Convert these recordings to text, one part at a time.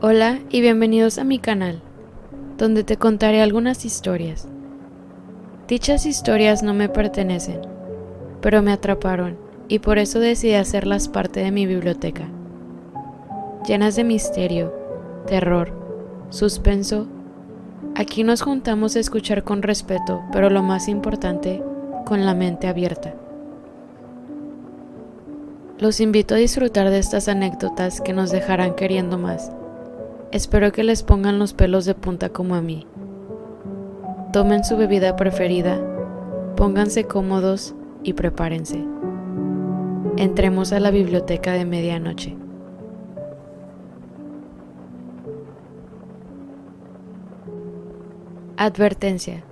Hola y bienvenidos a mi canal, donde te contaré algunas historias. Dichas historias no me pertenecen, pero me atraparon y por eso decidí hacerlas parte de mi biblioteca. Llenas de misterio, terror, suspenso, aquí nos juntamos a escuchar con respeto, pero lo más importante, con la mente abierta. Los invito a disfrutar de estas anécdotas que nos dejarán queriendo más. Espero que les pongan los pelos de punta como a mí. Tomen su bebida preferida, pónganse cómodos y prepárense. Entremos a la biblioteca de medianoche. Advertencia.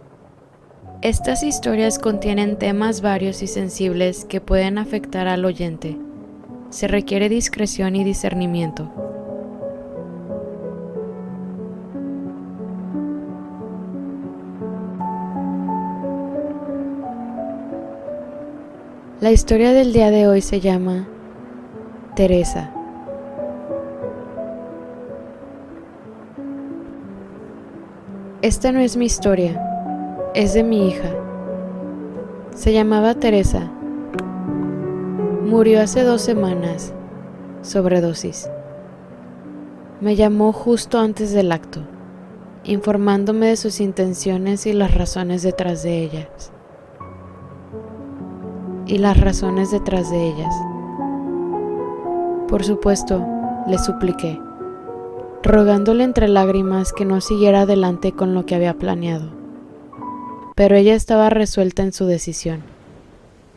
Estas historias contienen temas varios y sensibles que pueden afectar al oyente. Se requiere discreción y discernimiento. La historia del día de hoy se llama Teresa. Esta no es mi historia, es de mi hija. Se llamaba Teresa. Murió hace 2 semanas, sobredosis. Me llamó justo antes del acto, informándome de sus intenciones y las razones detrás de ellas. Por supuesto, le supliqué, rogándole entre lágrimas que no siguiera adelante con lo que había planeado. Pero ella estaba resuelta en su decisión,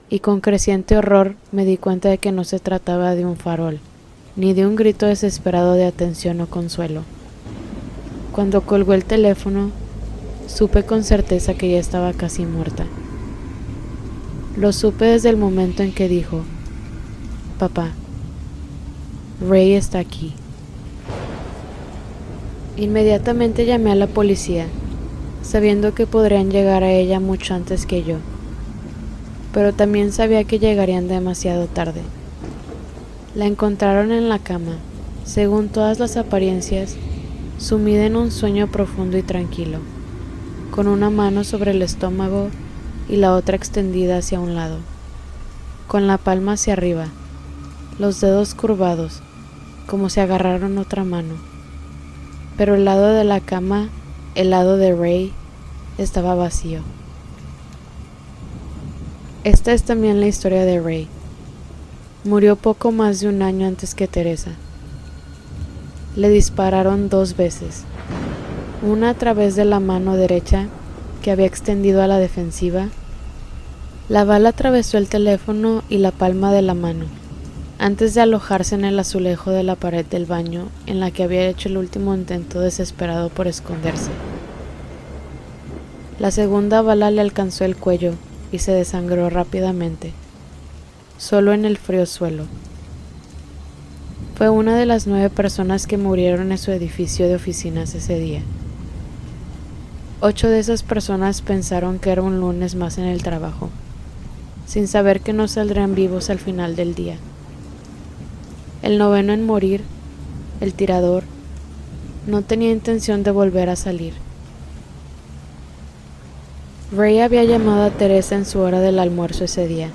y con creciente horror me di cuenta de que no se trataba de un farol, ni de un grito desesperado de atención o consuelo. Cuando colgó el teléfono, supe con certeza que ya estaba casi muerta. Lo supe desde el momento en que dijo: "Papá, Ray está aquí". Inmediatamente llamé a la policía, sabiendo que podrían llegar a ella mucho antes que yo, pero también sabía que llegarían demasiado tarde. La encontraron en la cama, según todas las apariencias, sumida en un sueño profundo y tranquilo, con una mano sobre el estómago y la otra extendida hacia un lado, con la palma hacia arriba, los dedos curvados, como si agarraron otra mano. Pero el lado de la cama, el lado de Ray, estaba vacío. Esta es también la historia de Ray. Murió poco más de 1 año antes que Teresa. Le dispararon 2 veces, una a través de la mano derecha, que había extendido a la defensiva. La bala atravesó el teléfono y la palma de la mano, antes de alojarse en el azulejo de la pared del baño en la que había hecho el último intento desesperado por esconderse. La segunda bala le alcanzó el cuello y se desangró rápidamente, solo en el frío suelo. Fue una de las 9 personas que murieron en su edificio de oficinas ese día. 8 de esas personas pensaron que era un lunes más en el trabajo, sin saber que no saldrían vivos al final del día. El 9º en morir, el tirador, no tenía intención de volver a salir. Ray había llamado a Teresa en su hora del almuerzo ese día.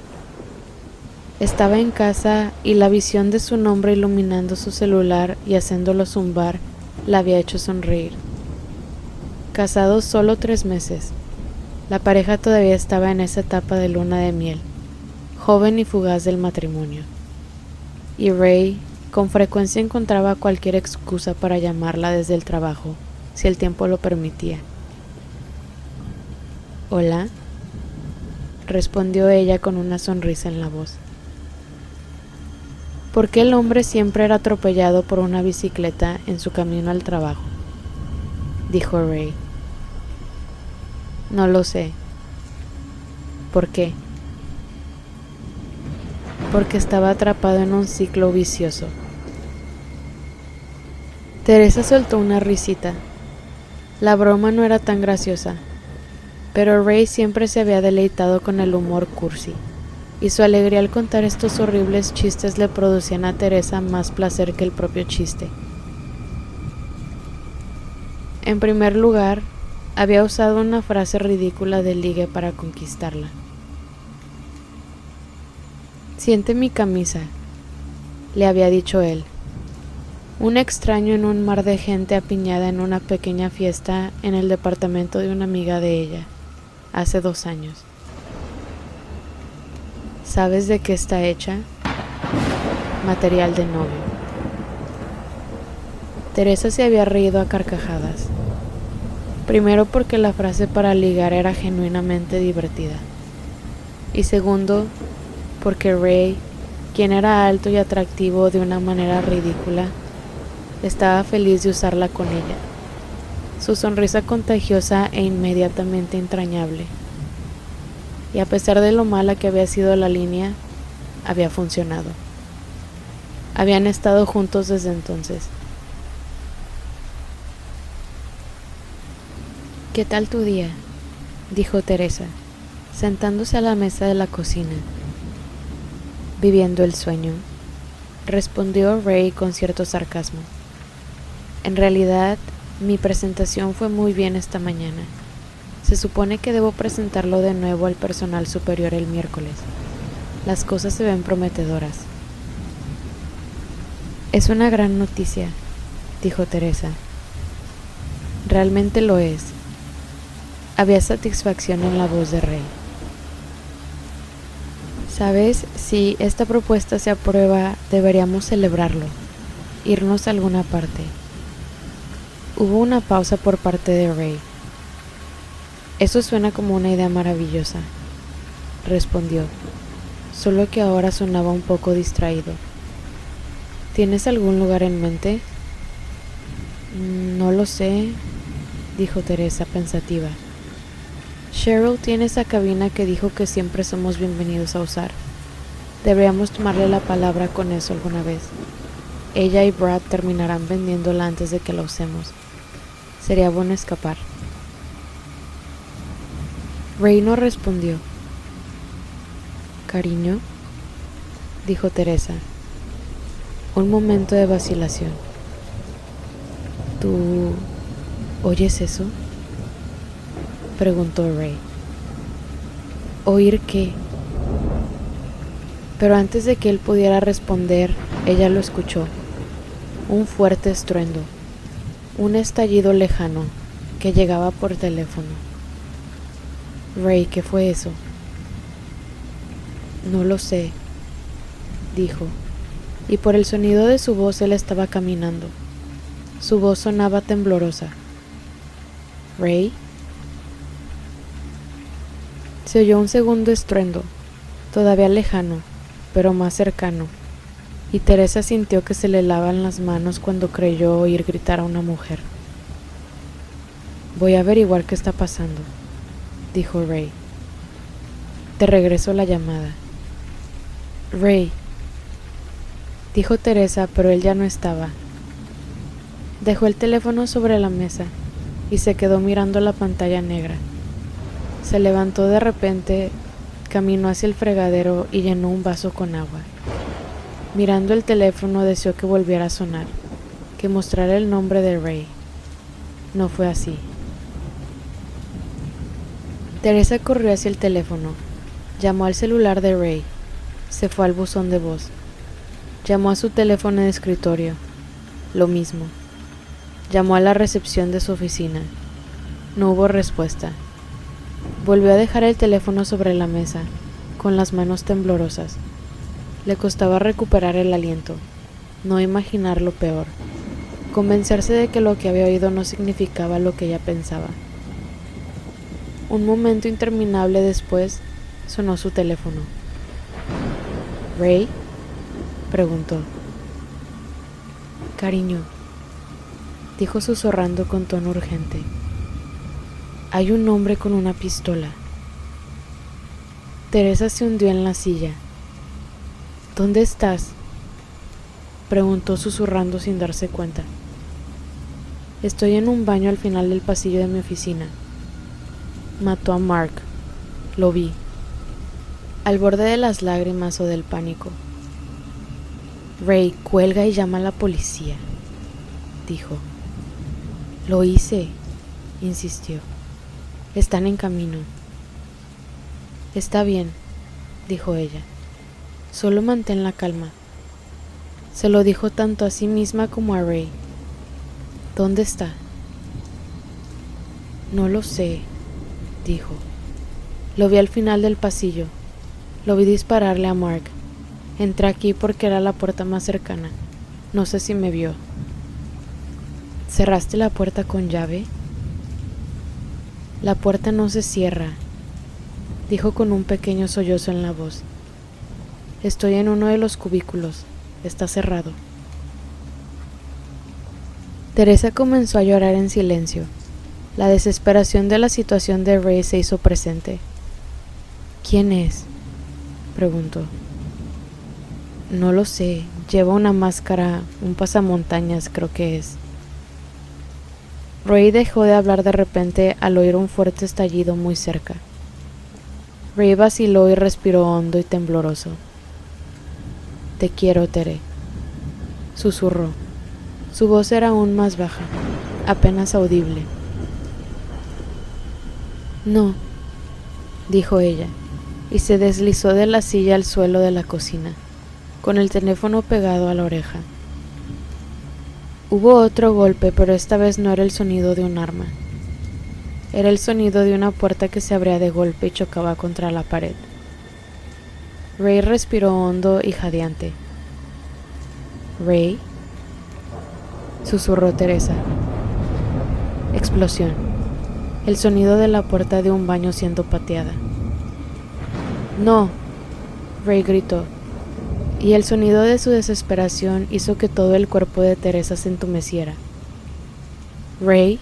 Estaba en casa y la visión de su nombre iluminando su celular y haciéndolo zumbar la había hecho sonreír. Casados solo 3 meses, la pareja todavía estaba en esa etapa de luna de miel, joven y fugaz del matrimonio. Y Ray con frecuencia encontraba cualquier excusa para llamarla desde el trabajo, si el tiempo lo permitía. «Hola», respondió ella con una sonrisa en la voz. ¿Por qué el hombre siempre era atropellado por una bicicleta en su camino al trabajo?, dijo Ray. «No lo sé». «¿Por qué?». «Porque estaba atrapado en un ciclo vicioso». Teresa soltó una risita. La broma no era tan graciosa, pero Ray siempre se había deleitado con el humor cursi, y su alegría al contar estos horribles chistes le producían a Teresa más placer que el propio chiste. En primer lugar, había usado una frase ridícula de ligue para conquistarla. «Siente mi camisa», le había dicho él. Un extraño en un mar de gente apiñada en una pequeña fiesta en el departamento de una amiga de ella, hace 2 años. ¿Sabes de qué está hecha? Material de novio. Teresa se había reído a carcajadas. Primero porque la frase para ligar era genuinamente divertida. Y segundo, porque Ray, quien era alto y atractivo de una manera ridícula, estaba feliz de usarla con ella. Su sonrisa contagiosa e inmediatamente entrañable. Y a pesar de lo mala que había sido la línea, había funcionado. Habían estado juntos desde entonces. «¿Qué tal tu día?», dijo Teresa, sentándose a la mesa de la cocina. «Viviendo el sueño», respondió Ray con cierto sarcasmo. «En realidad, mi presentación fue muy bien esta mañana. Se supone que debo presentarlo de nuevo al personal superior el miércoles. Las cosas se ven prometedoras». «Es una gran noticia», dijo Teresa. «Realmente lo es». Había satisfacción en la voz de Ray. «Sabes, si esta propuesta se aprueba, deberíamos celebrarlo, irnos a alguna parte». Hubo una pausa por parte de Ray. «Eso suena como una idea maravillosa», respondió, solo que ahora sonaba un poco distraído. «¿Tienes algún lugar en mente?» «No lo sé», dijo Teresa pensativa. «Cheryl tiene esa cabina que dijo que siempre somos bienvenidos a usar. Deberíamos tomarle la palabra con eso alguna vez. Ella y Brad terminarán vendiéndola antes de que la usemos. Sería bueno escapar». Ray no respondió. «Cariño», dijo Teresa. Un momento de vacilación. «¿Tú oyes eso?», preguntó Ray. ¿Oír qué? Pero antes de que él pudiera responder, ella lo escuchó. Un fuerte estruendo, un estallido lejano que llegaba por teléfono. «Ray, ¿qué fue eso?». «No lo sé», dijo, y por el sonido de su voz él estaba caminando. Su voz sonaba temblorosa. «¿Ray?». Se oyó un segundo estruendo, todavía lejano, pero más cercano, y Teresa sintió que se le helaban las manos cuando creyó oír gritar a una mujer. «Voy a averiguar qué está pasando», dijo Ray. «Te regreso la llamada». «Ray», dijo Teresa, pero él ya no estaba. Dejó el teléfono sobre la mesa y se quedó mirando la pantalla negra. Se levantó de repente, caminó hacia el fregadero y llenó un vaso con agua. Mirando el teléfono deseó que volviera a sonar, que mostrara el nombre de Ray. No fue así. Teresa corrió hacia el teléfono, llamó al celular de Ray, se fue al buzón de voz. Llamó a su teléfono de escritorio, lo mismo. Llamó a la recepción de su oficina. No hubo respuesta. Volvió a dejar el teléfono sobre la mesa, con las manos temblorosas. Le costaba recuperar el aliento, no imaginar lo peor, convencerse de que lo que había oído no significaba lo que ella pensaba. Un momento interminable después, sonó su teléfono. «¿Ray?», preguntó. «Cariño», dijo susurrando con tono urgente. «Hay un hombre con una pistola». Teresa se hundió en la silla. «¿Dónde estás?», preguntó susurrando sin darse cuenta. «Estoy en un baño al final del pasillo de mi oficina. Mató a Mark. Lo vi». Al borde de las lágrimas o del pánico. «Ray, cuelga y llama a la policía», dijo. Lo hice, insistió. Están en camino. Está bien, dijo ella. Solo mantén la calma. Se lo dijo tanto a sí misma como a Ray. ¿Dónde está? No lo sé, dijo. Lo vi al final del pasillo. Lo vi dispararle a Mark. Entré aquí porque era la puerta más cercana. No sé si me vio. ¿Cerraste la puerta con llave? La puerta no se cierra, dijo con un pequeño sollozo en la voz. Estoy en uno de los cubículos. Está cerrado. Teresa comenzó a llorar en silencio. La desesperación de la situación de Ray se hizo presente. ¿Quién es?, preguntó. No lo sé. Lleva una máscara, un pasamontañas creo que es. Ray dejó de hablar de repente al oír un fuerte estallido muy cerca. Ray vaciló y respiró hondo y tembloroso. Te quiero, Tere, susurró. Su voz era aún más baja, apenas audible. No, dijo ella, y se deslizó de la silla al suelo de la cocina, con el teléfono pegado a la oreja. Hubo otro golpe, pero esta vez no era el sonido de un arma. Era el sonido de una puerta que se abría de golpe y chocaba contra la pared. Ray respiró hondo y jadeante. ¿Ray?, susurró Teresa. Explosión. El sonido de la puerta de un baño siendo pateada. No, Ray gritó, y el sonido de su desesperación hizo que todo el cuerpo de Teresa se entumeciera. Ray,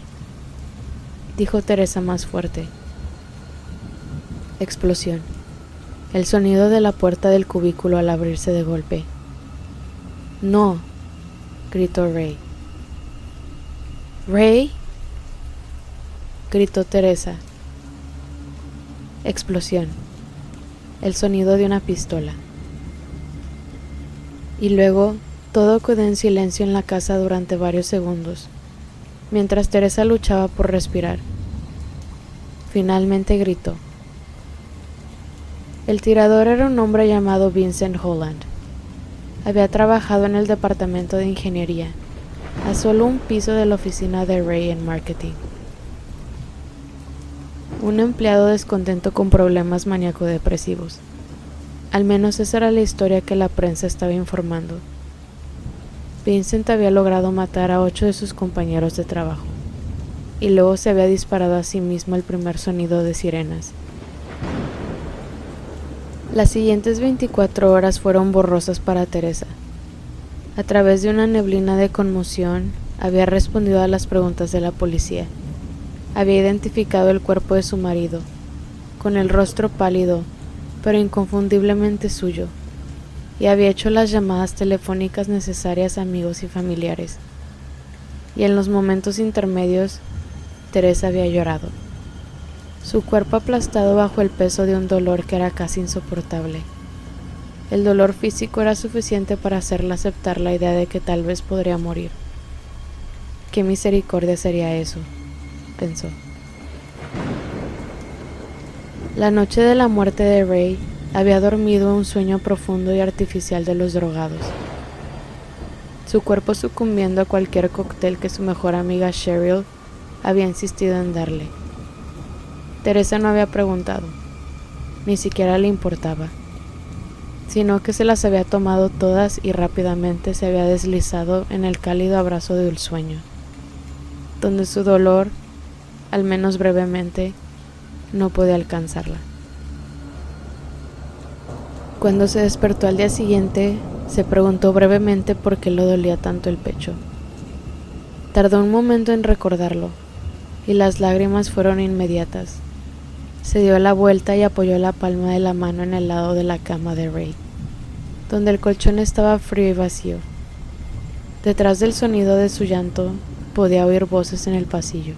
dijo Teresa más fuerte. Explosión. El sonido de la puerta del cubículo al abrirse de golpe. No, gritó Ray. ¿Ray?, gritó Teresa. Explosión. El sonido de una pistola. Y luego todo quedó en silencio en la casa durante varios segundos, mientras Teresa luchaba por respirar. Finalmente gritó. El tirador era un hombre llamado Vincent Holland. Había trabajado en el departamento de ingeniería, a solo un piso de la oficina de Ray en marketing. Un empleado descontento con problemas maníaco-depresivos. Al menos esa era la historia que la prensa estaba informando. Vincent había logrado matar a 8 de sus compañeros de trabajo, y luego se había disparado a sí mismo el primer sonido de sirenas. Las siguientes 24 horas fueron borrosas para Teresa. A través de una neblina de conmoción, había respondido a las preguntas de la policía. Había identificado el cuerpo de su marido, con el rostro pálido, pero inconfundiblemente suyo, y había hecho las llamadas telefónicas necesarias a amigos y familiares. Y en los momentos intermedios, Teresa había llorado. Su cuerpo aplastado bajo el peso de un dolor que era casi insoportable. El dolor físico era suficiente para hacerla aceptar la idea de que tal vez podría morir. ¿Qué misericordia sería eso?, pensó. La noche de la muerte de Ray, había dormido un sueño profundo y artificial de los drogados. Su cuerpo sucumbiendo a cualquier cóctel que su mejor amiga Cheryl había insistido en darle. Teresa no había preguntado, ni siquiera le importaba, sino que se las había tomado todas y rápidamente se había deslizado en el cálido abrazo del sueño, donde su dolor, al menos brevemente, no podía alcanzarla. Cuando se despertó al día siguiente, se preguntó brevemente por qué le dolía tanto el pecho. Tardó un momento en recordarlo, y las lágrimas fueron inmediatas. Se dio la vuelta y apoyó la palma de la mano en el lado de la cama de Ray, donde el colchón estaba frío y vacío. Detrás del sonido de su llanto, podía oír voces en el pasillo.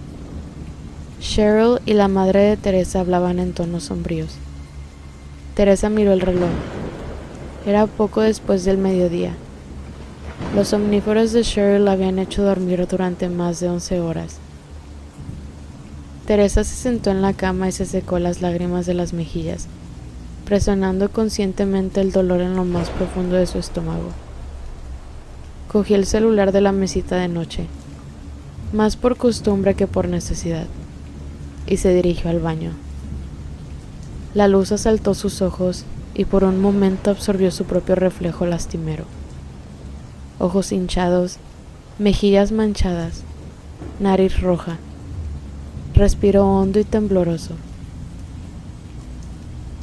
Cheryl y la madre de Teresa hablaban en tonos sombríos. Teresa miró el reloj. Era poco después del mediodía. Los somníferos de Cheryl la habían hecho dormir durante más de 11 horas, Teresa se sentó en la cama y se secó las lágrimas de las mejillas, presionando conscientemente el dolor en lo más profundo de su estómago. Cogió el celular de la mesita de noche, más por costumbre que por necesidad, y se dirigió al baño. La luz asaltó sus ojos y por un momento absorbió su propio reflejo lastimero. Ojos hinchados, mejillas manchadas, nariz roja. Respiró hondo y tembloroso.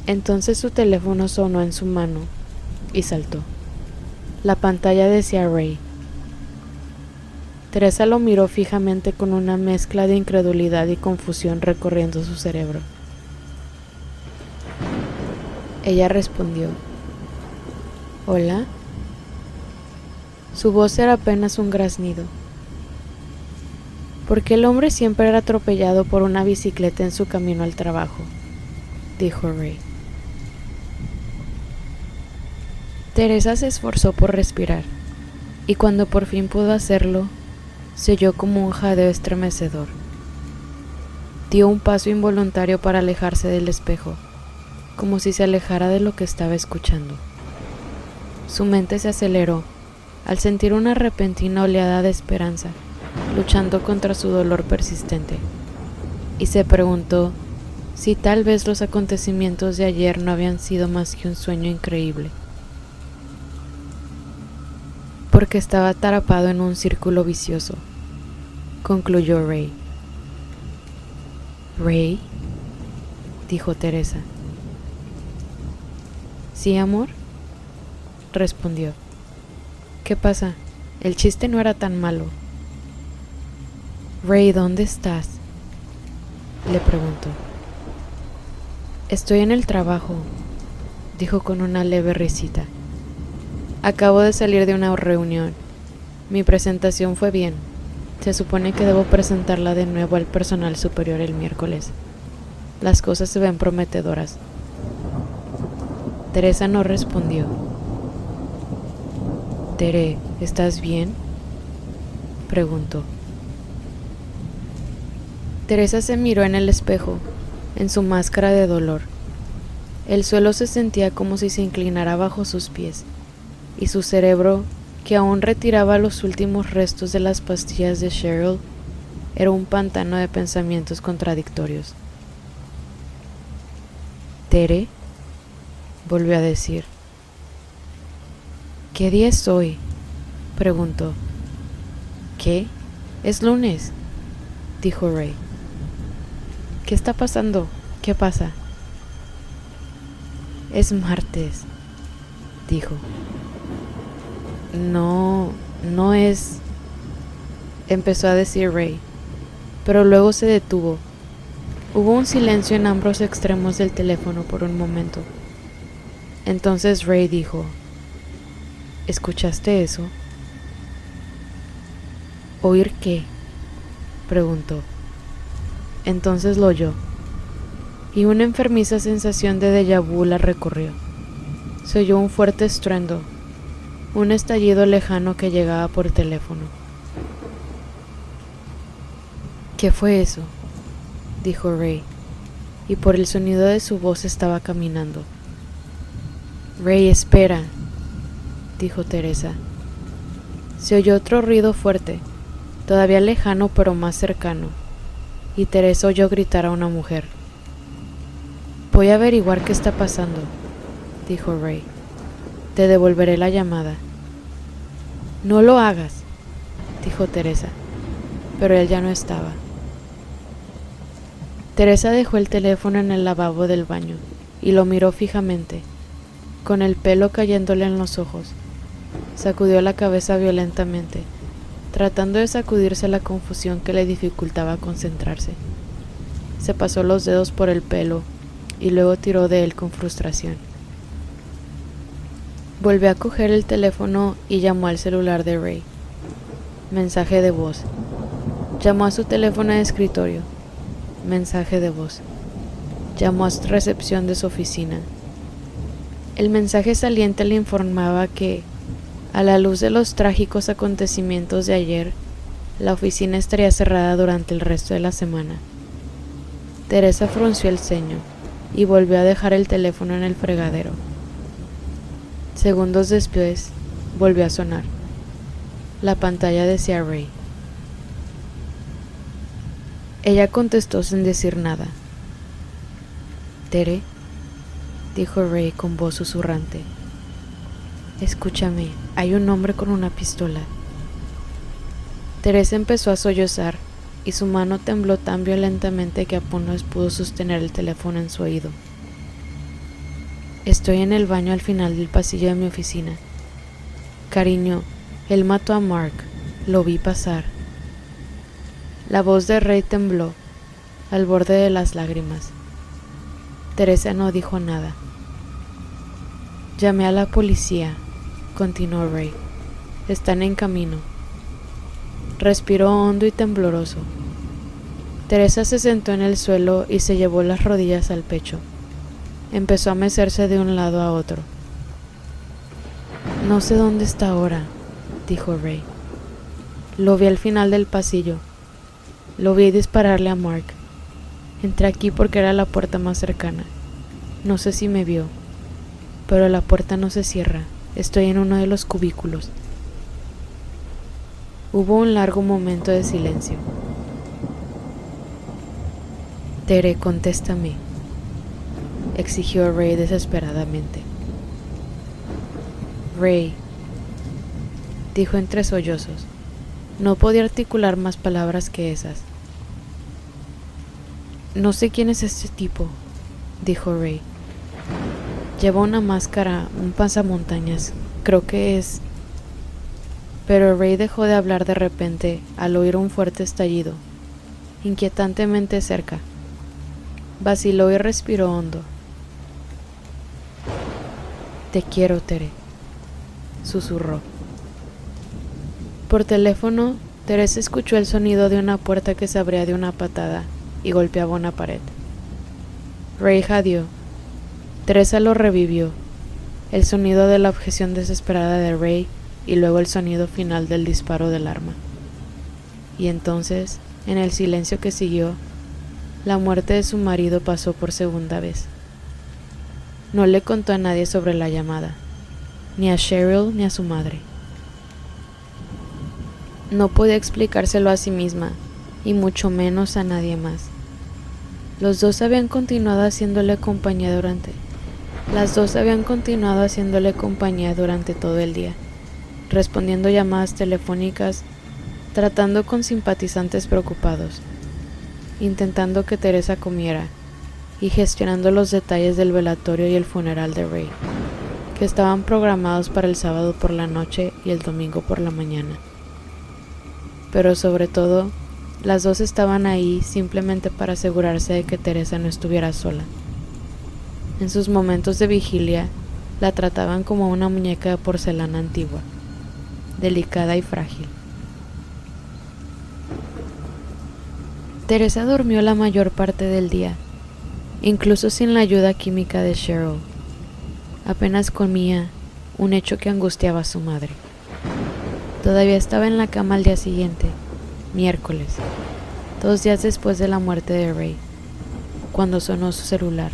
Entonces su teléfono sonó en su mano y saltó. La pantalla decía Ray. Teresa lo miró fijamente con una mezcla de incredulidad y confusión recorriendo su cerebro. Ella respondió: ¿Hola? Su voz era apenas un graznido. ¿Por qué el hombre siempre era atropellado por una bicicleta en su camino al trabajo?, dijo Ray. Teresa se esforzó por respirar, y cuando por fin pudo hacerlo, se oyó como un jadeo estremecedor. Dio un paso involuntario para alejarse del espejo, como si se alejara de lo que estaba escuchando. Su mente se aceleró al sentir una repentina oleada de esperanza, luchando contra su dolor persistente, y se preguntó si tal vez los acontecimientos de ayer no habían sido más que un sueño increíble. Porque estaba atrapado en un círculo vicioso, concluyó Ray. ¿Ray?, dijo Teresa. ¿Sí, amor?, respondió. ¿Qué pasa? El chiste no era tan malo. Ray, ¿dónde estás?, le preguntó. Estoy en el trabajo, dijo con una leve risita. Acabo de salir de una reunión. Mi presentación fue bien. Se supone que debo presentarla de nuevo al personal superior el miércoles. Las cosas se ven prometedoras. Teresa no respondió. Tere, ¿estás bien?, preguntó. Teresa se miró en el espejo, en su máscara de dolor. El suelo se sentía como si se inclinara bajo sus pies, y su cerebro, que aún retiraba los últimos restos de las pastillas de Cheryl, era un pantano de pensamientos contradictorios. «Tere», volvió a decir. «¿Qué día es hoy?», preguntó. «¿Qué? Es lunes», dijo Ray. «¿Qué está pasando? ¿Qué pasa?». «Es martes», dijo. No es... empezó a decir Ray, pero luego se detuvo. Hubo un silencio en ambos extremos del teléfono por un momento. Entonces Ray dijo: ¿escuchaste eso? ¿Oír qué?, preguntó. Entonces lo oyó, y una enfermiza sensación de déjà vu la recorrió. Se oyó un fuerte estruendo, un estallido lejano que llegaba por teléfono. «¿Qué fue eso?», dijo Ray, y por el sonido de su voz estaba caminando. «Ray, espera», dijo Teresa. Se oyó otro ruido fuerte, todavía lejano pero más cercano, y Teresa oyó gritar a una mujer. «Voy a averiguar qué está pasando», dijo Ray. «Te devolveré la llamada». «No lo hagas», dijo Teresa, pero él ya no estaba. Teresa dejó el teléfono en el lavabo del baño y lo miró fijamente, con el pelo cayéndole en los ojos. Sacudió la cabeza violentamente, tratando de sacudirse la confusión que le dificultaba concentrarse. Se pasó los dedos por el pelo y luego tiró de él con frustración. Volvió a coger el teléfono y llamó al celular de Ray. Mensaje de voz. Llamó a su teléfono de escritorio. Mensaje de voz. Llamó a recepción de su oficina. El mensaje saliente le informaba que, a la luz de los trágicos acontecimientos de ayer, la oficina estaría cerrada durante el resto de la semana. Teresa frunció el ceño y volvió a dejar el teléfono en el fregadero. Segundos después, volvió a sonar. La pantalla decía Ray. Ella contestó sin decir nada. «Tere», dijo Ray con voz susurrante. «Escúchame, hay un hombre con una pistola». Teresa empezó a sollozar y su mano tembló tan violentamente que apenas pudo sostener el teléfono en su oído. «Estoy en el baño al final del pasillo de mi oficina. Cariño, él mató a Mark, lo vi pasar». La voz de Ray tembló, al borde de las lágrimas. Teresa no dijo nada. «Llamé a la policía», continuó Ray. «Están en camino». Respiró hondo y tembloroso. Teresa se sentó en el suelo y se llevó las rodillas al pecho. Empezó a mecerse de un lado a otro. «No sé dónde está ahora», dijo Ray. «Lo vi al final del pasillo. Lo vi dispararle a Mark. Entré aquí porque era la puerta más cercana. No sé si me vio, pero la puerta no se cierra. Estoy en uno de los cubículos». Hubo un largo momento de silencio. «Tere, contéstame», exigió Ray desesperadamente. «Ray», dijo entre sollozos. No podía articular más palabras que esas. «No sé quién es este tipo», dijo Ray. «Lleva una máscara, un pasamontañas. Creo que es...» Pero Ray dejó de hablar de repente al oír un fuerte estallido, inquietantemente cerca. Vaciló y respiró hondo. «Te quiero, Tere», susurró. Por teléfono, Teresa escuchó el sonido de una puerta que se abría de una patada y golpeaba una pared. Ray jadeó. Teresa lo revivió. El sonido de la objeción desesperada de Ray y luego el sonido final del disparo del arma. Y entonces, en el silencio que siguió, la muerte de su marido pasó por segunda vez. No le contó a nadie sobre la llamada, ni a Cheryl ni a su madre. No podía explicárselo a sí misma, y mucho menos a nadie más. Las dos habían continuado haciéndole compañía durante todo el día, respondiendo llamadas telefónicas, tratando con simpatizantes preocupados, intentando que Teresa comiera y gestionando los detalles del velatorio y el funeral de Ray, que estaban programados para el sábado por la noche y el domingo por la mañana. Pero sobre todo, las dos estaban ahí simplemente para asegurarse de que Teresa no estuviera sola. En sus momentos de vigilia, la trataban como una muñeca de porcelana antigua, delicada y frágil. Teresa durmió la mayor parte del día, incluso sin la ayuda química de Cheryl. Apenas comía, un hecho que angustiaba a su madre. Todavía estaba en la cama al día siguiente, miércoles, 2 días después de la muerte de Ray, cuando sonó su celular.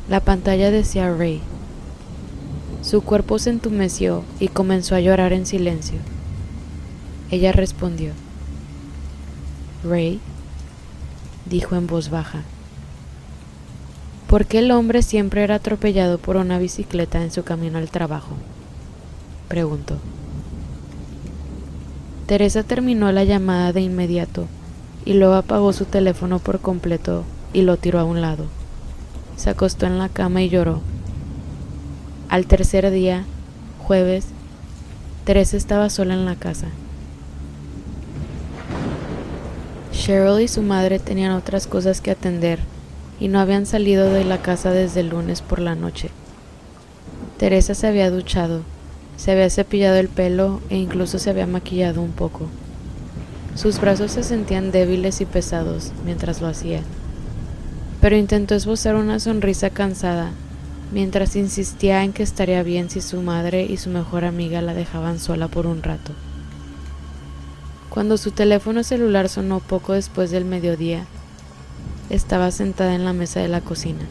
La pantalla decía Ray. Su cuerpo se entumeció y comenzó a llorar en silencio. Ella respondió. «Ray», dijo en voz baja. «¿Por qué el hombre siempre era atropellado por una bicicleta en su camino al trabajo?», preguntó. Teresa terminó la llamada de inmediato y luego apagó su teléfono por completo y lo tiró a un lado. Se acostó en la cama y lloró. Al tercer día, jueves, Teresa estaba sola en la casa. Cheryl y su madre tenían otras cosas que atender y no habían salido de la casa desde el lunes por la noche. Teresa se había duchado, se había cepillado el pelo e incluso se había maquillado un poco. Sus brazos se sentían débiles y pesados mientras lo hacía, pero intentó esbozar una sonrisa cansada mientras insistía en que estaría bien si su madre y su mejor amiga la dejaban sola por un rato. Cuando su teléfono celular sonó poco después del mediodía, estaba sentada en la mesa de la cocina.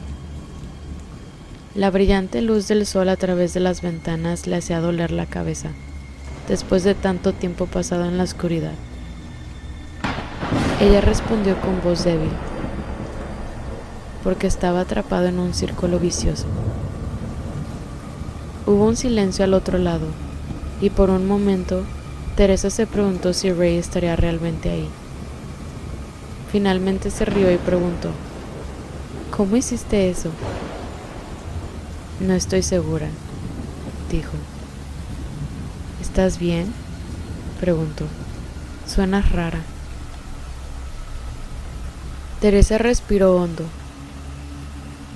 La brillante luz del sol a través de las ventanas le hacía doler la cabeza, después de tanto tiempo pasado en la oscuridad. Ella respondió con voz débil, porque estaba atrapado en un círculo vicioso. Hubo un silencio al otro lado, y por un momento, Teresa se preguntó si Ray estaría realmente ahí. Finalmente se rió y preguntó, ¿cómo hiciste eso? No estoy segura, dijo. ¿Estás bien?, preguntó. Suenas rara. Teresa respiró hondo.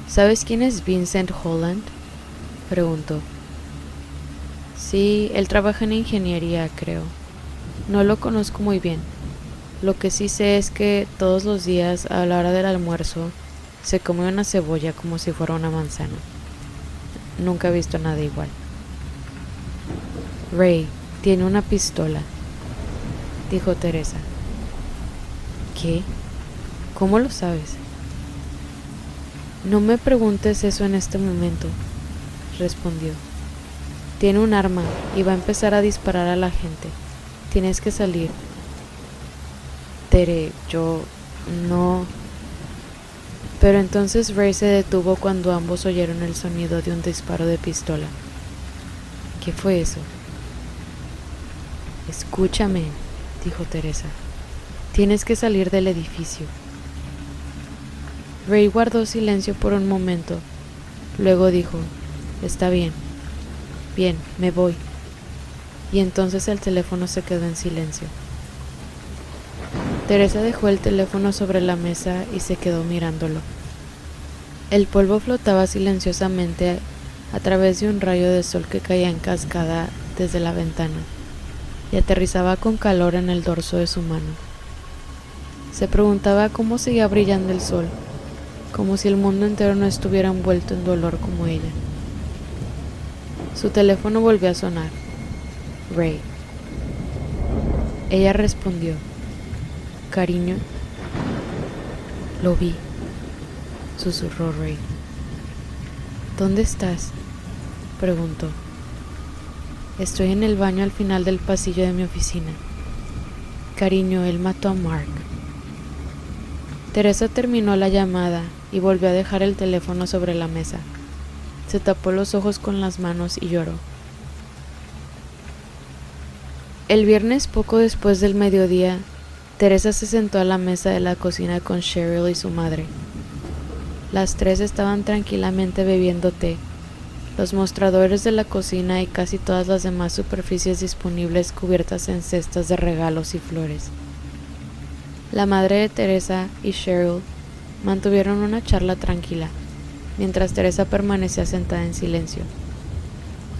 ¿Sabes quién es Vincent Holland?, preguntó. Sí, él trabaja en ingeniería, creo. No lo conozco muy bien. Lo que sí sé es que todos los días, a la hora del almuerzo, se come una cebolla como si fuera una manzana. Nunca he visto nada igual. Ray tiene una pistola, dijo Teresa. ¿Qué? ¿Cómo lo sabes? No me preguntes eso en este momento, respondió. Tiene un arma y va a empezar a disparar a la gente. Tienes que salir. Tere, yo no... Pero entonces Ray se detuvo cuando ambos oyeron el sonido de un disparo de pistola. ¿Qué fue eso? Escúchame, dijo Teresa. Tienes que salir del edificio. Ray guardó silencio por un momento. Luego dijo, está bien. Bien, me voy. Y entonces el teléfono se quedó en silencio. Teresa dejó el teléfono sobre la mesa y se quedó mirándolo. El polvo flotaba silenciosamente a través de un rayo de sol que caía en cascada desde la ventana y aterrizaba con calor en el dorso de su mano. Se preguntaba cómo seguía brillando el sol, como si el mundo entero no estuviera envuelto en dolor como ella. Su teléfono volvió a sonar. Ray. Ella respondió. Cariño. Lo vi, susurró Ray. ¿Dónde estás?, preguntó. Estoy en el baño al final del pasillo de mi oficina. Cariño, él mató a Mark. Teresa terminó la llamada y volvió a dejar el teléfono sobre la mesa. Se tapó los ojos con las manos y lloró. El viernes, poco después del mediodía, Teresa se sentó a la mesa de la cocina con Cheryl y su madre. Las tres estaban tranquilamente bebiendo té. Los mostradores de la cocina y casi todas las demás superficies disponibles cubiertas en cestas de regalos y flores. La madre de Teresa y Cheryl mantuvieron una charla tranquila, mientras Teresa permanecía sentada en silencio,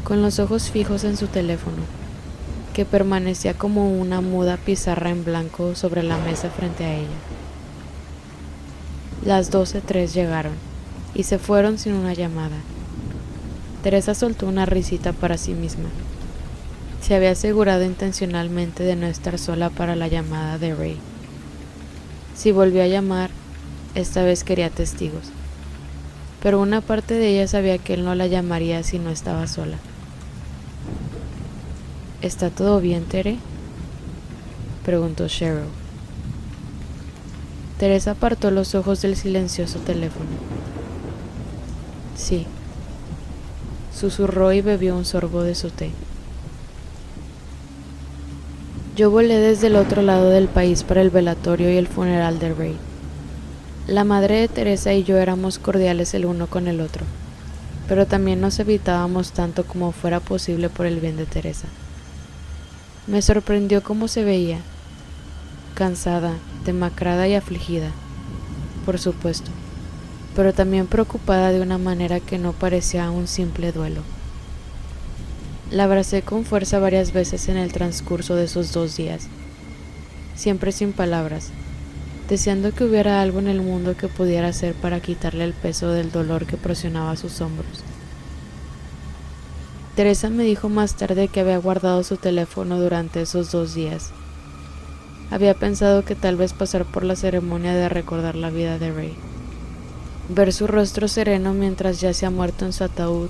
con los ojos fijos en su teléfono, que permanecía como una muda pizarra en blanco sobre la mesa frente a ella. Las 12:03 llegaron y se fueron sin una llamada. Teresa soltó una risita para sí misma. Se había asegurado intencionalmente de no estar sola para la llamada de Ray. Si volvió a llamar, esta vez quería testigos. Pero una parte de ella sabía que él no la llamaría si no estaba sola. ¿Está todo bien, Tere?, preguntó Cheryl. Teresa apartó los ojos del silencioso teléfono. Sí, susurró y bebió un sorbo de su té. Yo volé desde el otro lado del país para el velatorio y el funeral de Ray. La madre de Teresa y yo éramos cordiales el uno con el otro, pero también nos evitábamos tanto como fuera posible por el bien de Teresa. Me sorprendió cómo se veía, cansada, demacrada y afligida, por supuesto, pero también preocupada de una manera que no parecía un simple duelo. La abracé con fuerza varias veces en el transcurso de esos 2 días, siempre sin palabras, deseando que hubiera algo en el mundo que pudiera hacer para quitarle el peso del dolor que presionaba sus hombros. Teresa me dijo más tarde que había guardado su teléfono durante esos 2 días. había pensado que tal vez pasar por la ceremonia de recordar la vida de Ray, ver su rostro sereno mientras ya se ha muerto en su ataúd,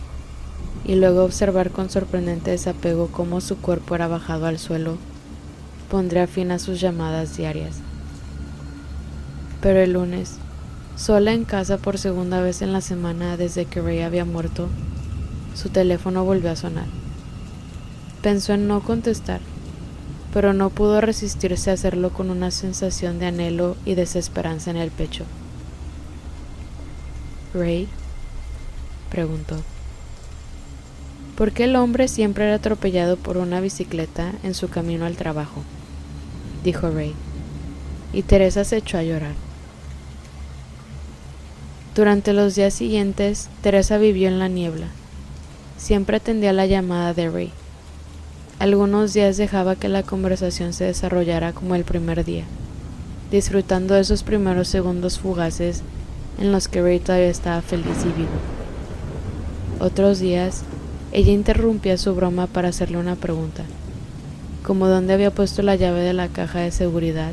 y luego observar con sorprendente desapego cómo su cuerpo era bajado al suelo, pondría fin a sus llamadas diarias. Pero el lunes, sola en casa por segunda vez en la semana desde que Ray había muerto, su teléfono volvió a sonar. Pensó en no contestar, pero no pudo resistirse a hacerlo con una sensación de anhelo y desesperanza en el pecho. ¿Ray?, preguntó. ¿Por qué el hombre siempre era atropellado por una bicicleta en su camino al trabajo?, dijo Ray, y Teresa se echó a llorar. Durante los días siguientes, Teresa vivió en la niebla. Siempre atendía la llamada de Ray. Algunos días dejaba que la conversación se desarrollara como el primer día, disfrutando de esos primeros segundos fugaces en los que Ray todavía estaba feliz y vivo. Otros días, ella interrumpía su broma para hacerle una pregunta, como dónde había puesto la llave de la caja de seguridad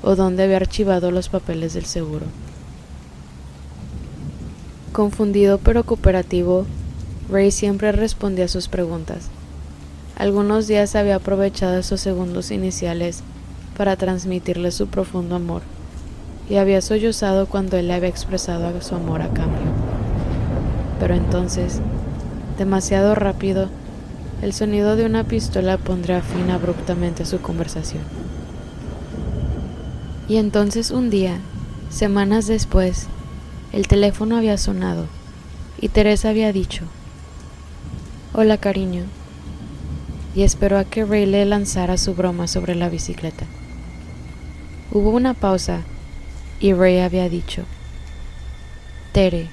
o dónde había archivado los papeles del seguro. Confundido pero cooperativo, Ray siempre respondía a sus preguntas. Algunos días había aprovechado esos segundos iniciales para transmitirle su profundo amor, y había sollozado cuando él le había expresado su amor a cambio. Pero entonces, demasiado rápido, el sonido de una pistola pondría fin abruptamente a su conversación. Y entonces un día, semanas después, el teléfono había sonado, y Teresa había dicho: «Hola, cariño», y esperó a que Ray le lanzara su broma sobre la bicicleta. Hubo una pausa, y Ray había dicho: «Tere,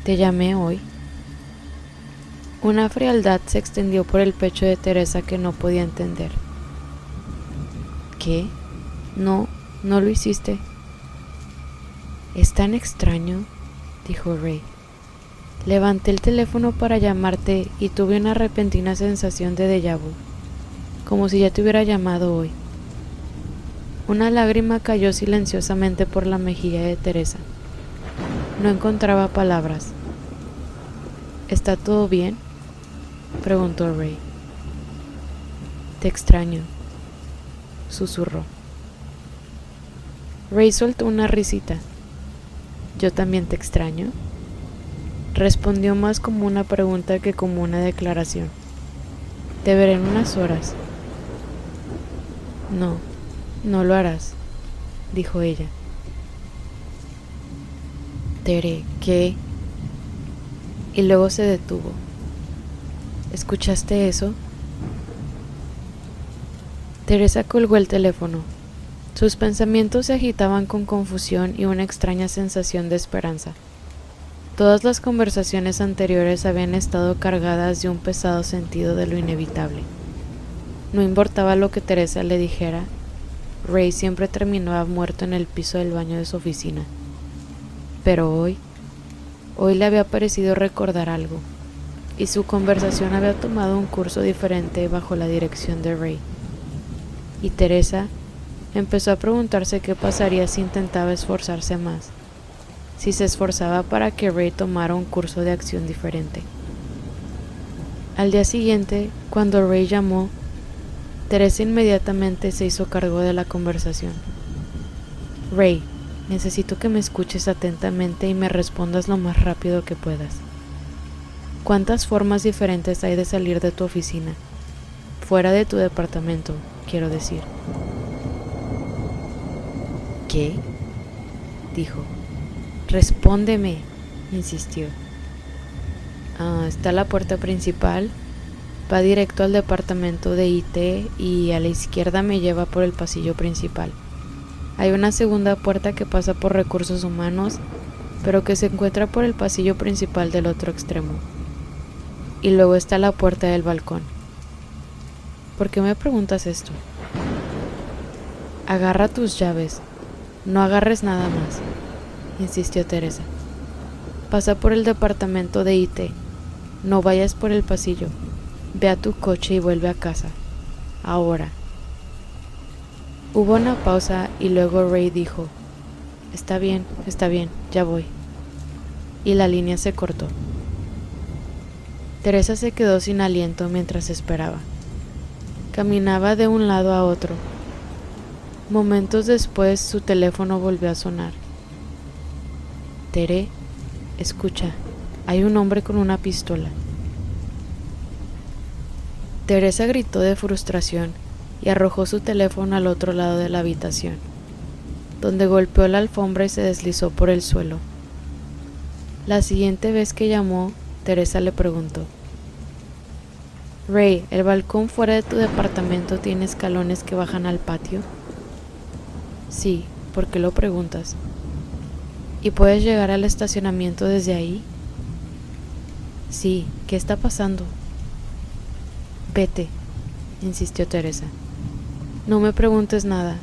¿te llamé hoy?». Una frialdad se extendió por el pecho de Teresa que no podía entender. «¿Qué? No lo hiciste». «Es tan extraño», dijo Ray. «Levanté el teléfono para llamarte y tuve una repentina sensación de déjà vu, como si ya te hubiera llamado hoy». Una lágrima cayó silenciosamente por la mejilla de Teresa. No encontraba palabras. «¿Está todo bien?», preguntó Ray. «Te extraño», susurró. Ray soltó una risita. «¿Yo también te extraño?», respondió más como una pregunta que como una declaración. «Te veré en unas horas». No lo harás», dijo ella. «Tere, ¿qué?». Y luego se detuvo. «¿Escuchaste eso?». Teresa colgó el teléfono. Sus pensamientos se agitaban con confusión y una extraña sensación de esperanza. Todas las conversaciones anteriores habían estado cargadas de un pesado sentido de lo inevitable. No importaba lo que Teresa le dijera, Ray siempre terminaba muerto en el piso del baño de su oficina. Pero hoy le había parecido recordar algo, y su conversación había tomado un curso diferente bajo la dirección de Ray. Y Teresa empezó a preguntarse qué pasaría si intentaba esforzarse más, si se esforzaba para que Ray tomara un curso de acción diferente. Al día siguiente, cuando Ray llamó, Teresa inmediatamente se hizo cargo de la conversación. «Ray, necesito que me escuches atentamente y me respondas lo más rápido que puedas. ¿Cuántas formas diferentes hay de salir de tu oficina? Fuera de tu departamento, quiero decir». «¿Qué?», dijo. «Respóndeme», insistió. «Está la puerta principal, va directo al departamento de IT y a la izquierda me lleva por el pasillo principal. Hay una segunda puerta que pasa por recursos humanos, pero que se encuentra por el pasillo principal del otro extremo. Y luego está la puerta del balcón». «¿Por qué me preguntas esto?». «Agarra tus llaves, no agarres nada más», insistió Teresa. «Pasa por el departamento de IT, no vayas por el pasillo, ve a tu coche y vuelve a casa, ahora». Hubo una pausa y luego Ray dijo, está bien, ya voy. Y la línea se cortó. Teresa se quedó sin aliento mientras esperaba. Caminaba de un lado a otro. Momentos después su teléfono volvió a sonar. Tere, escucha, hay un hombre con una pistola. Teresa gritó de frustración y arrojó su teléfono al otro lado de la habitación, donde golpeó la alfombra y se deslizó por el suelo. La siguiente vez que llamó, Teresa le preguntó, Ray, ¿el balcón fuera de tu departamento tiene escalones que bajan al patio? Sí, ¿por qué lo preguntas? ¿Y puedes llegar al estacionamiento desde ahí? Sí, ¿qué está pasando? Vete, insistió Teresa. No me preguntes nada,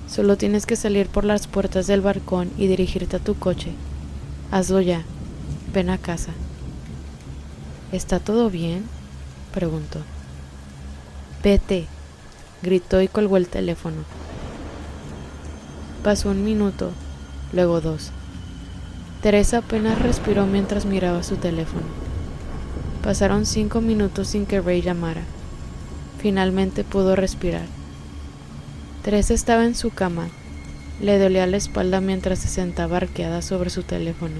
solo tienes que salir por las puertas del balcón y dirigirte a tu coche. Hazlo ya, ven a casa. ¿Está todo bien?, preguntó. Vete, gritó y colgó el teléfono. Pasó 1 minuto, luego 2. Teresa apenas respiró mientras miraba su teléfono. Pasaron 5 minutos sin que Ray llamara. Finalmente pudo respirar. Teresa estaba en su cama. Le dolía la espalda mientras se sentaba arqueada sobre su teléfono.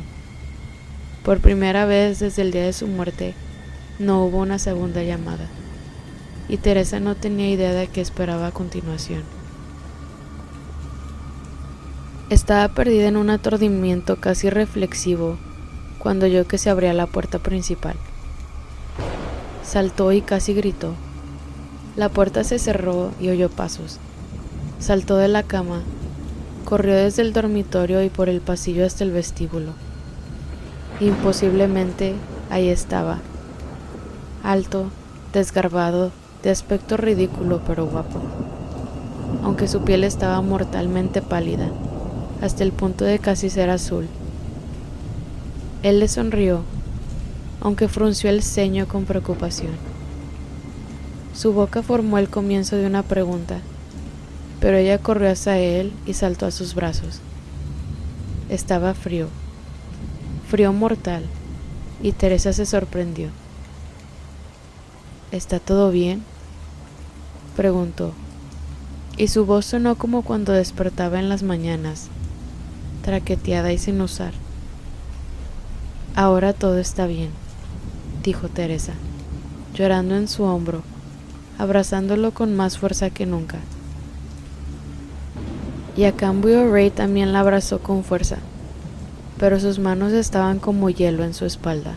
Por primera vez desde el día de su muerte, no hubo una segunda llamada, y Teresa no tenía idea de qué esperaba a continuación. Estaba perdida en un aturdimiento casi reflexivo cuando oyó que se abría la puerta principal. Saltó y casi gritó. La puerta se cerró y oyó pasos. Saltó de la cama, corrió desde el dormitorio y por el pasillo hasta el vestíbulo. Imposiblemente, ahí estaba, alto, desgarbado, de aspecto ridículo pero guapo, aunque su piel estaba mortalmente pálida, hasta el punto de casi ser azul. Él le sonrió, aunque frunció el ceño con preocupación. Su boca formó el comienzo de una pregunta, pero ella corrió hacia él y saltó a sus brazos. Estaba frío mortal, y Teresa se sorprendió. ¿Está todo bien?, preguntó, y su voz sonó como cuando despertaba en las mañanas, traqueteada y sin usar. Ahora todo está bien, dijo Teresa, llorando en su hombro, abrazándolo con más fuerza que nunca. Y a cambio Ray también la abrazó con fuerza, pero sus manos estaban como hielo en su espalda,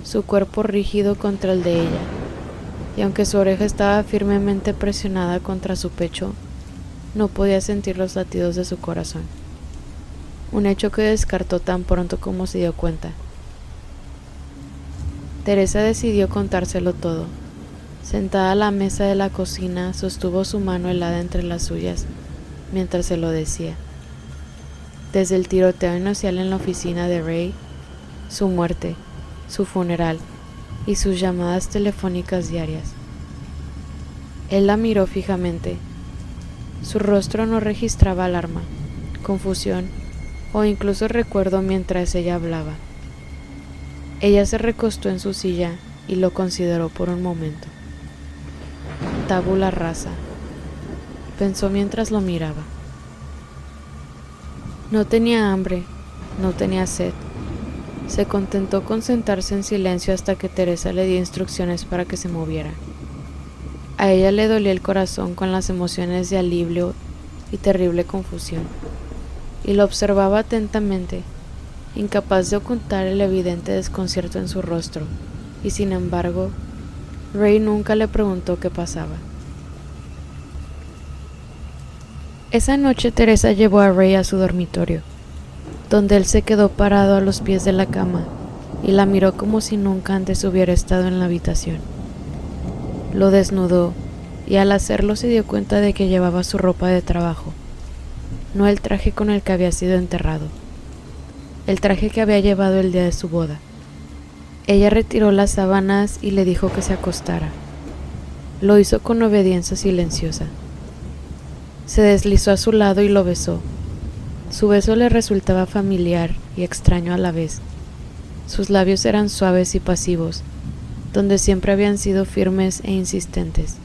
su cuerpo rígido contra el de ella, y aunque su oreja estaba firmemente presionada contra su pecho, no podía sentir los latidos de su corazón, un hecho que descartó tan pronto como se dio cuenta. Teresa decidió contárselo todo. Sentada a la mesa de la cocina, sostuvo su mano helada entre las suyas mientras se lo decía. Desde el tiroteo inicial en la oficina de Ray, su muerte, su funeral y sus llamadas telefónicas diarias. Él la miró fijamente. Su rostro no registraba alarma, confusión o incluso recuerdo mientras ella hablaba. Ella se recostó en su silla y lo consideró por un momento. Tabula rasa, pensó mientras lo miraba. No tenía hambre, no tenía sed. Se contentó con sentarse en silencio hasta que Teresa le dio instrucciones para que se moviera. A ella le dolía el corazón con las emociones de alivio y terrible confusión, y lo observaba atentamente, incapaz de ocultar el evidente desconcierto en su rostro, y sin embargo, Ray nunca le preguntó qué pasaba. Esa noche Teresa llevó a Ray a su dormitorio, donde él se quedó parado a los pies de la cama y la miró como si nunca antes hubiera estado en la habitación. Lo desnudó y al hacerlo se dio cuenta de que llevaba su ropa de trabajo, no el traje con el que había sido enterrado, el traje que había llevado el día de su boda. Ella retiró las sábanas y le dijo que se acostara. Lo hizo con obediencia silenciosa. Se deslizó a su lado y lo besó. Su beso le resultaba familiar y extraño a la vez. Sus labios eran suaves y pasivos, donde siempre habían sido firmes e insistentes.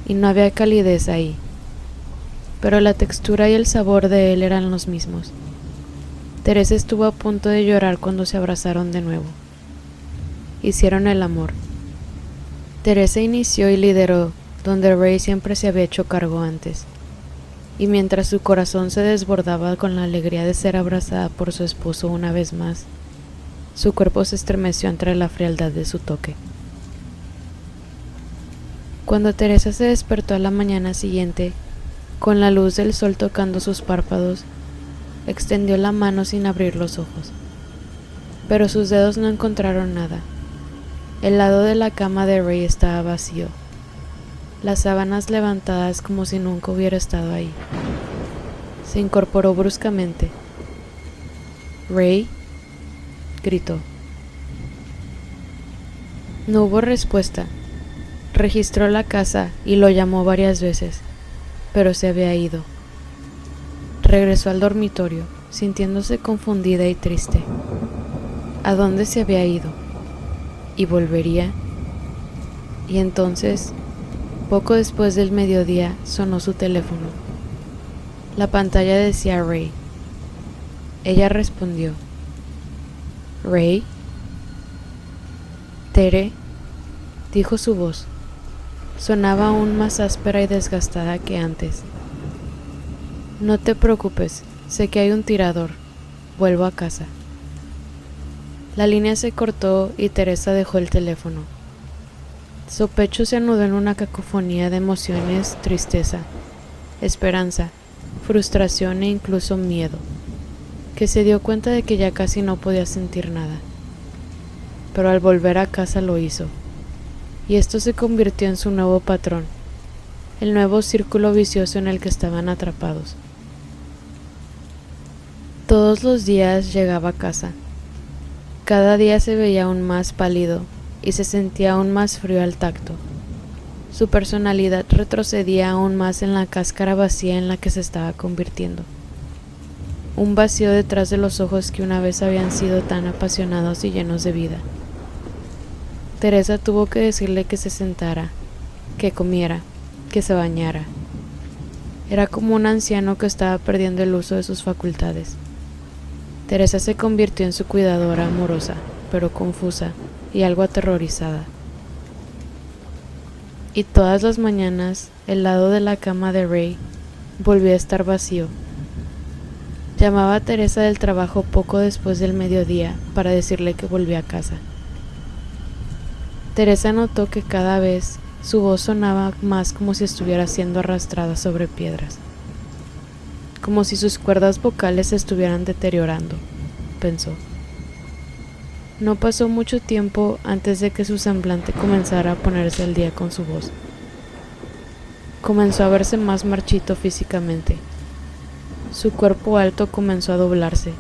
Y no había calidez ahí, pero la textura y el sabor de él eran los mismos. Teresa estuvo a punto de llorar cuando se abrazaron de nuevo. Hicieron el amor. Teresa inició y lideró donde Ray siempre se había hecho cargo antes, y mientras su corazón se desbordaba con la alegría de ser abrazada por su esposo una vez más, su cuerpo se estremeció entre la frialdad de su toque. Cuando Teresa se despertó a la mañana siguiente, con la luz del sol tocando sus párpados, extendió la mano sin abrir los ojos, pero sus dedos no encontraron nada. El lado de la cama de Ray estaba vacío, las sábanas levantadas como si nunca hubiera estado ahí. Se incorporó bruscamente. «¿Ray?», gritó. No hubo respuesta. Registró la casa y lo llamó varias veces, pero se había ido. Regresó al dormitorio, sintiéndose confundida y triste. ¿A dónde se había ido? ¿Y volvería? Y entonces, poco después del mediodía, sonó su teléfono. La pantalla decía Ray. Ella respondió. «¿Ray?» «Tere», dijo su voz. Sonaba aún más áspera y desgastada que antes. «No te preocupes, sé que hay un tirador. Vuelvo a casa». La línea se cortó y Teresa dejó el teléfono. Su pecho se anudó en una cacofonía de emociones, tristeza, esperanza, frustración e incluso miedo, que se dio cuenta de que ya casi no podía sentir nada. Pero al volver a casa lo hizo, y esto se convirtió en su nuevo patrón, el nuevo círculo vicioso en el que estaban atrapados. Todos los días llegaba a casa. Cada día se veía aún más pálido y se sentía aún más frío al tacto. Su personalidad retrocedía aún más en la cáscara vacía en la que se estaba convirtiendo. Un vacío detrás de los ojos que una vez habían sido tan apasionados y llenos de vida. Teresa tuvo que decirle que se sentara, que comiera, que se bañara. Era como un anciano que estaba perdiendo el uso de sus facultades. Teresa se convirtió en su cuidadora amorosa, pero confusa y algo aterrorizada. Y todas las mañanas, el lado de la cama de Ray volvía a estar vacío. Llamaba a Teresa del trabajo poco después del mediodía para decirle que volvía a casa. Teresa notó que cada vez su voz sonaba más como si estuviera siendo arrastrada sobre piedras, como si sus cuerdas vocales se estuvieran deteriorando, pensó. No pasó mucho tiempo antes de que su semblante comenzara a ponerse al día con su voz. Comenzó a verse más marchito físicamente. Su cuerpo alto comenzó a doblarse,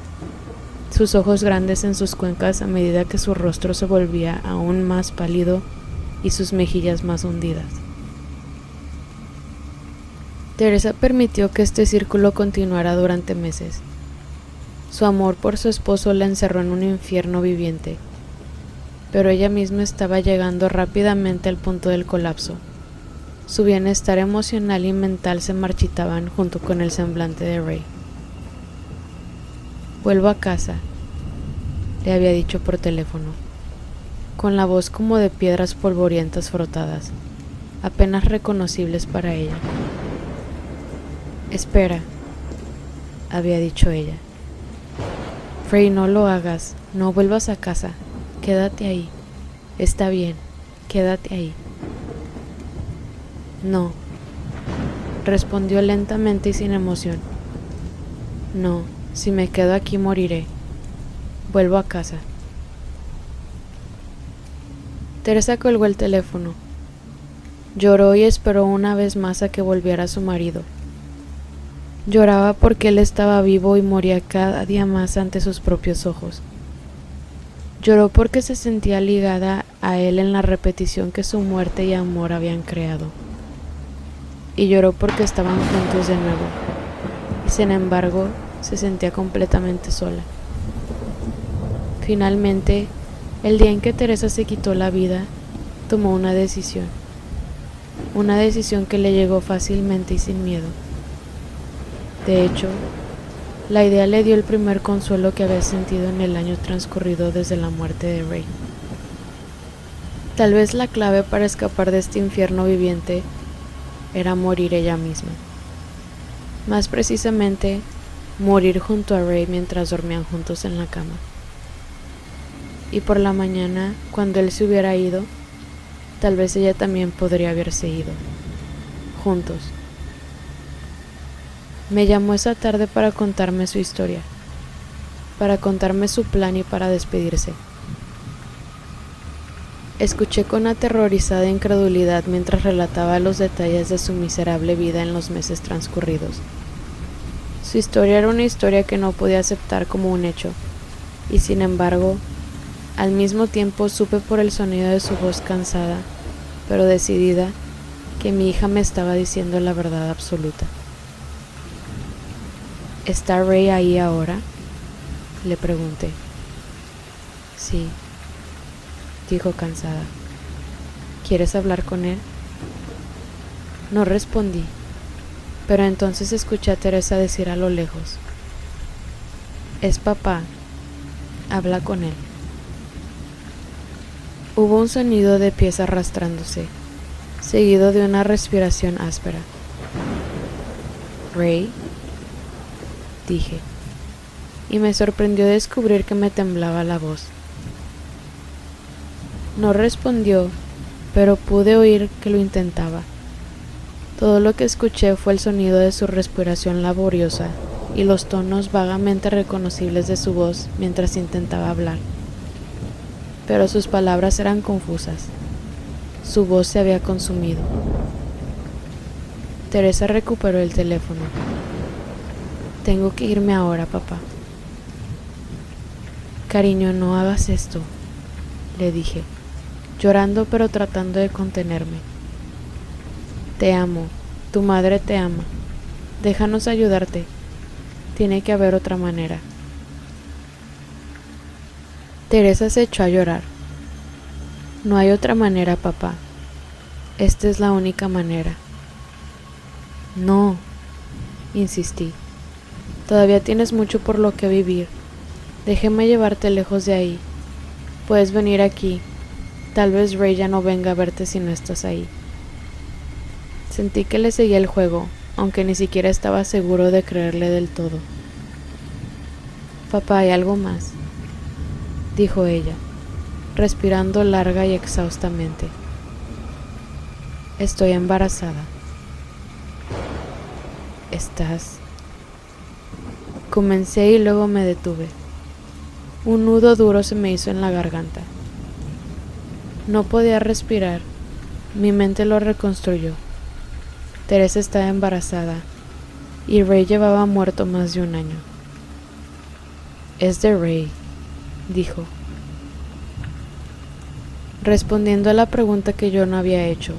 sus ojos grandes en sus cuencas a medida que su rostro se volvía aún más pálido y sus mejillas más hundidas. Teresa permitió que este círculo continuara durante meses. Su amor por su esposo la encerró en un infierno viviente, pero ella misma estaba llegando rápidamente al punto del colapso. Su bienestar emocional y mental se marchitaban junto con el semblante de Ray. «Vuelvo a casa», le había dicho por teléfono, con la voz como de piedras polvorientas frotadas, apenas reconocibles para ella. «Espera», había dicho ella. «Ray, no lo hagas, no vuelvas a casa, quédate ahí, está bien, quédate ahí». «No», respondió lentamente y sin emoción. «No, si me quedo aquí moriré. Vuelvo a casa». Teresa colgó el teléfono. Lloró y esperó una vez más a que volviera su marido. Lloraba porque él estaba vivo y moría cada día más ante sus propios ojos. Lloró porque se sentía ligada a él en la repetición que su muerte y amor habían creado. y lloró porque estaban juntos de nuevo, y sin embargo se sentía completamente sola. Finalmente, el día en que Teresa se quitó la vida, tomó una decisión que le llegó fácilmente y sin miedo. De hecho, la idea le dio el primer consuelo que había sentido en el año transcurrido desde la muerte de Ray. Tal vez la clave para escapar de este infierno viviente era morir ella misma. Más precisamente, morir junto a Ray mientras dormían juntos en la cama. Y por la mañana, cuando él se hubiera ido, tal vez ella también podría haberse ido. Juntos. Me llamó esa tarde para contarme su historia, para contarme su plan y para despedirse. Escuché con aterrorizada incredulidad mientras relataba los detalles de su miserable vida en los meses transcurridos. Su historia era una historia que no podía aceptar como un hecho, y sin embargo, al mismo tiempo supe por el sonido de su voz cansada, pero decidida, que mi hija me estaba diciendo la verdad absoluta. ¿Está Ray ahí ahora?, le pregunté. Sí, dijo cansada. ¿Quieres hablar con él? No respondí, pero entonces escuché a Teresa decir a lo lejos: es papá, habla con él. Hubo un sonido de pies arrastrándose, seguido de una respiración áspera. ¿Ray?, dije, y me sorprendió descubrir que me temblaba la voz. No respondió, pero pude oír que lo intentaba. Todo lo que escuché fue el sonido de su respiración laboriosa y los tonos vagamente reconocibles de su voz mientras intentaba hablar. Pero sus palabras eran confusas. Su voz se había consumido. Teresa recuperó el teléfono. Tengo que irme ahora, papá. Cariño, no hagas esto, le dije, llorando pero tratando de contenerme. Te amo, tu madre te ama. Déjanos ayudarte. Tiene que haber otra manera. Teresa se echó a llorar. No hay otra manera, papá. Esta es la única manera. No, insistí. Todavía tienes mucho por lo que vivir. Déjeme llevarte lejos de ahí. Puedes venir aquí. Tal vez Ray ya no venga a verte si no estás ahí. Sentí que le seguía el juego, aunque ni siquiera estaba seguro de creerle del todo. Papá, hay algo más, dijo ella, respirando larga y exhaustamente. Estoy embarazada. ¿Estás? Comencé y luego me detuve. Un nudo duro se me hizo en la garganta. No podía respirar. Mi mente lo reconstruyó. Teresa estaba embarazada y Ray llevaba muerto más de un año. Es de Ray, dijo, respondiendo a la pregunta que yo no había hecho.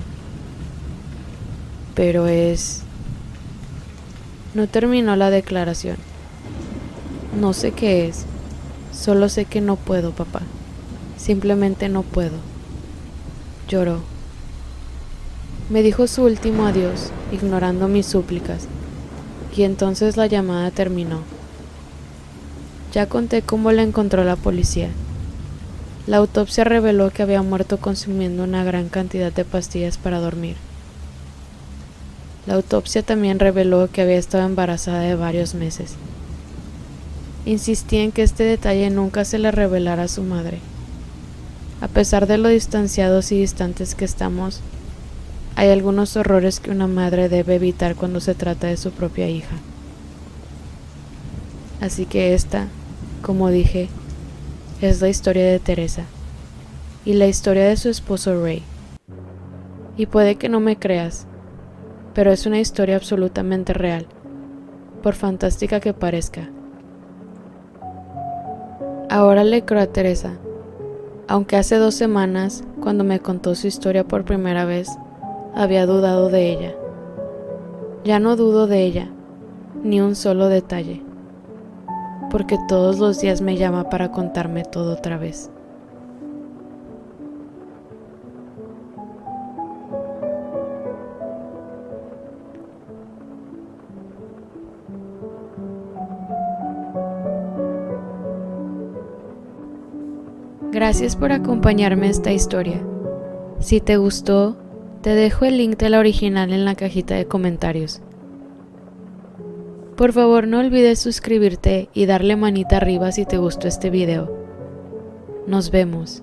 Pero es... No terminó la declaración. No sé qué es. Solo sé que no puedo, papá. Simplemente no puedo. Lloró. Me dijo su último adiós, ignorando mis súplicas, y entonces la llamada terminó. Ya conté cómo la encontró la policía. La autopsia reveló que había muerto consumiendo una gran cantidad de pastillas para dormir. La autopsia también reveló que había estado embarazada de varios meses. Insistí en que este detalle nunca se le revelara a su madre. A pesar de lo distanciados y distantes que estamos, hay algunos horrores que una madre debe evitar cuando se trata de su propia hija. Así que esta, como dije, es la historia de Teresa y la historia de su esposo Ray. Y puede que no me creas, pero es una historia absolutamente real, por fantástica que parezca. Ahora le creo a Teresa, aunque hace 2 semanas, cuando me contó su historia por primera vez, había dudado de ella. Ya no dudo de ella, ni un solo detalle, porque todos los días me llama para contarme todo otra vez. Gracias por acompañarme a esta historia. Si te gustó, te dejo el link de la original en la cajita de comentarios. Por favor, no olvides suscribirte y darle manita arriba si te gustó este video. Nos vemos.